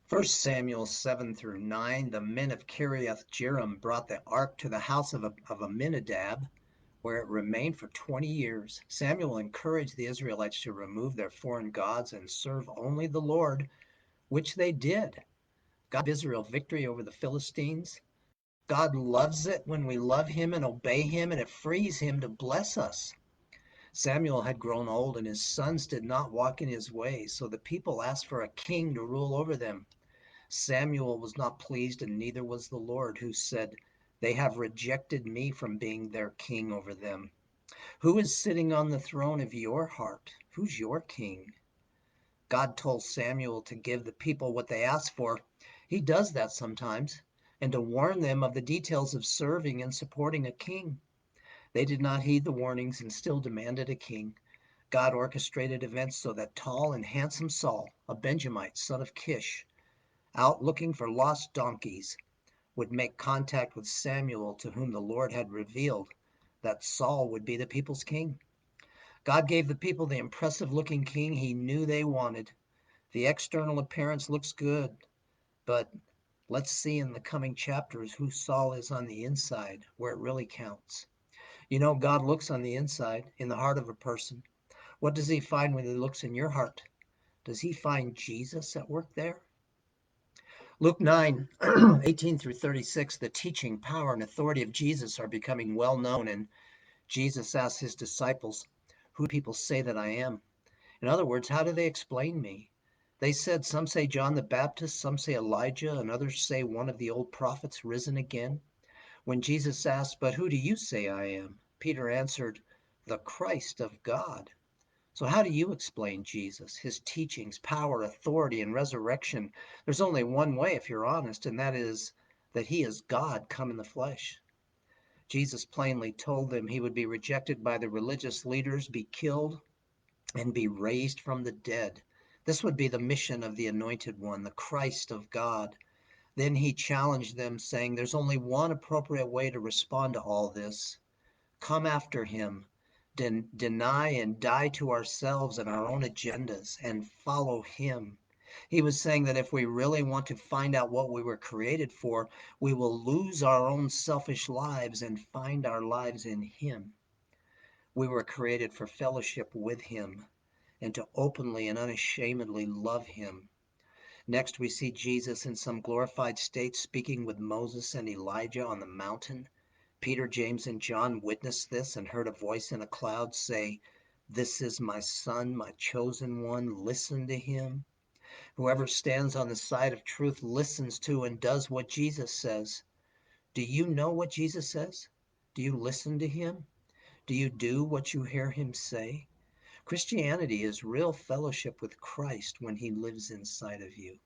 First Samuel 7 through 9, the men of Kiriath Jearim brought the ark to the house of Aminadab, where it remained for 20 years. Samuel encouraged the Israelites to remove their foreign gods and serve only the Lord, which they did. God gave Israel victory over the Philistines. God loves it when we love him and obey him, and it frees him to bless us. Samuel had grown old, and his sons did not walk in his ways, so the people asked for a king to rule over them. Samuel was not pleased, and neither was the Lord, who said, "They have rejected me from being their king over them." Who is sitting on the throne of your heart? Who's your king? God told Samuel to give the people what they asked for. He does that sometimes, and to warn them of the details of serving and supporting a king. They did not heed the warnings and still demanded a king. God orchestrated events so that tall and handsome Saul, a Benjamite, son of Kish, out looking for lost donkeys, would make contact with Samuel, to whom the Lord had revealed that Saul would be the people's king. God gave the people the impressive looking king he knew they wanted. The external appearance looks good, but let's see in the coming chapters who Saul is on the inside, where it really counts. You know, God looks on the inside, in the heart of a person. What does he find when he looks in your heart? Does he find Jesus at work there? Luke 9, 18 through 36, the teaching, power, and authority of Jesus are becoming well known, and Jesus asks his disciples, "Who do people say that I am?" In other words, how do they explain me? They said, "Some say John the Baptist, some say Elijah, and others say one of the old prophets risen again." When Jesus asked, "But who do you say I am?" Peter answered, "The Christ of God." So how do you explain Jesus, his teachings, power, authority, and resurrection? There's only one way if you're honest, and that is that he is God come in the flesh. Jesus plainly told them he would be rejected by the religious leaders, be killed, and be raised from the dead. This would be the mission of the Anointed One, the Christ of God. Then he challenged them, saying, "There's only one appropriate way to respond to all this. Come after him, deny and die to ourselves and our own agendas, and follow him." He was saying that if we really want to find out what we were created for, we will lose our own selfish lives and find our lives in him. We were created for fellowship with him and to openly and unashamedly love him. Next, we see Jesus in some glorified state speaking with Moses and Elijah on the mountain. Peter, James, and John witnessed this and heard a voice in a cloud say, "This is my son, my chosen one. Listen to him." Whoever stands on the side of truth listens to and does what Jesus says. Do you know what Jesus says? Do you listen to him? Do you do what you hear him say? Christianity is real fellowship with Christ when he lives inside of you.